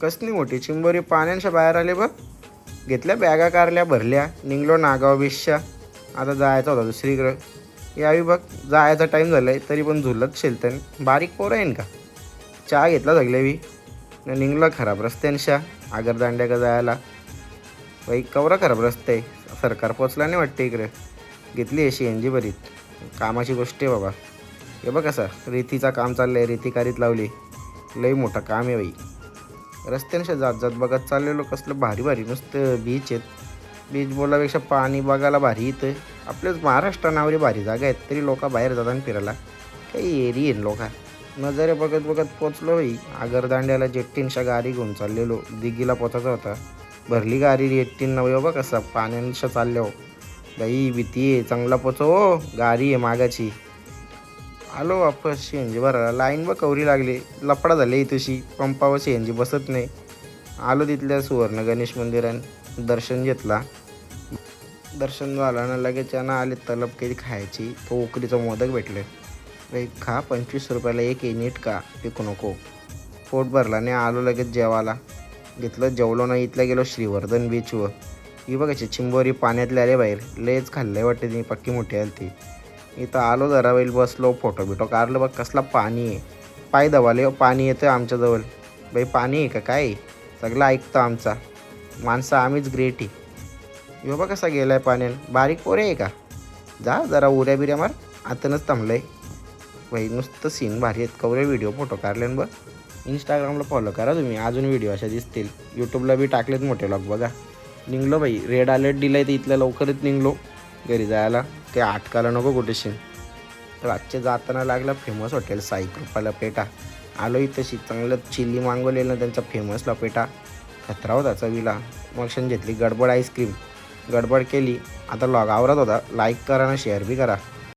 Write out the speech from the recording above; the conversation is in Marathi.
कसली मोठी चिंबोरी पाण्याच्या बाहेर आले बघ. घेतल्या बॅगा कारल्या भरल्या, निघलो नागाव बेशा. आता जायचं होता दुसरीकडं. यावी बघ, जायचा टाईम झाला आहे तरी पण झुलत शेलतन. बारीक पोरं आहे का. चहा घेतला सगळ्यावी न निघलं खराब रस्त्यांशा आगरदांड्या का जायला. बाई कवरा खराब रस्ते आहे. सरकार पोचला नाही वाटते इकडे. घेतली अशी एनजी बरीत. कामाची गोष्ट आहे बाबा. हे बघ कसा रेतीचा काम चाललं आहे. रेती कारीत लावली. लई मोठं काम आहे बाई. रस्त्यांशा जात जात बघत चाललेलो. कसलं भारी भारी नुसतं बीच आहेत. बीच बोलापेक्षा पाणी बघायला भारी येतं. आपल्याच महाराष्ट्र नावारी भारी जागा आहेत तरी लोक बाहेर जातात फिरायला. काही एरी आहे लोका. नजरे बघत बघत पोचलो बाई आगरदांड्याला. जेट्टींच्या गाडी घेऊन चाललेलो. दिघीला पोचायचा होता. भरली गाडी जेट्टींना. बघ कसा पाण्याच्या चालल्या हो बाई. भीती आहे. चांगला पोचव हो. गाडी आहे मागाची. आलो वापस सीएनजी भरायला. लाईन बघ कवरी लागली. लफडा झाले तुशी. पंपावर सीएनजी बसत नाही. आलो तिथल्या सुवर्ण गणेश मंदिरात. दर्शन घेतला. दर्शन झालं ना लगेच यानं आले तलब काही खायची. तो उकडीचं मोदक भेटले. बाई खा 25 रुपयाला एक आहे. नीट का पिकू नको. पोट भरला नाही. आलो लगेच जेवायला. घेतलं जेवलो नाही. इथल्या गेलो श्रीवर्धन बीचवर. ही बघायची चिंबोरी पाण्यातले आले बाहेर. लयच खाल्लंय वाटते ती. पक्की मोठी आली ती. इथं आलो जरा वेळ बसलो. फोटो बिटो काढलं. बघ कसला पाणी आहे. पाय दबाले पाणी येतं आमच्याजवळ. बाई पाणी आहे का काय. सगळं ऐकतं आमचा. माणसं आम्हीच ग्रेट आहे. यो बघ कसा गेलाय पाण्यात. बारीक पोरे आहे का. जा जरा उऱ्या बिऱ्या मार. आतनच थांबलंय. बाई नुसतं सीन भारी आहेत. कवरे व्हिडिओ फोटो काढले बघ. इंस्टाग्रामला फॉलो करा तुम्ही. अजून व्हिडिओ अशा दिसतील. यूट्यूबला बी टाकलेत मोठे व्लॉग बघा. निघलो बाई. रेड अलर्ट दिलाय तर इथल्या लवकरच निघलो घरी जायला. काही अटकायला नको कुठेशी. तर आजच्या जाताना लागला फेमस हॉटेल साई कृपाला पेटा. आलो इथंशी. चांगलं चिल्ली मागवलेलं त्यांचा फेमसला पेटा. खतरा होता चवीला. मग घेतली गडबड आईस्क्रीम. गडबड केली. आता लॉग आवरत होता. लाईक करा ना शेअर बी करा.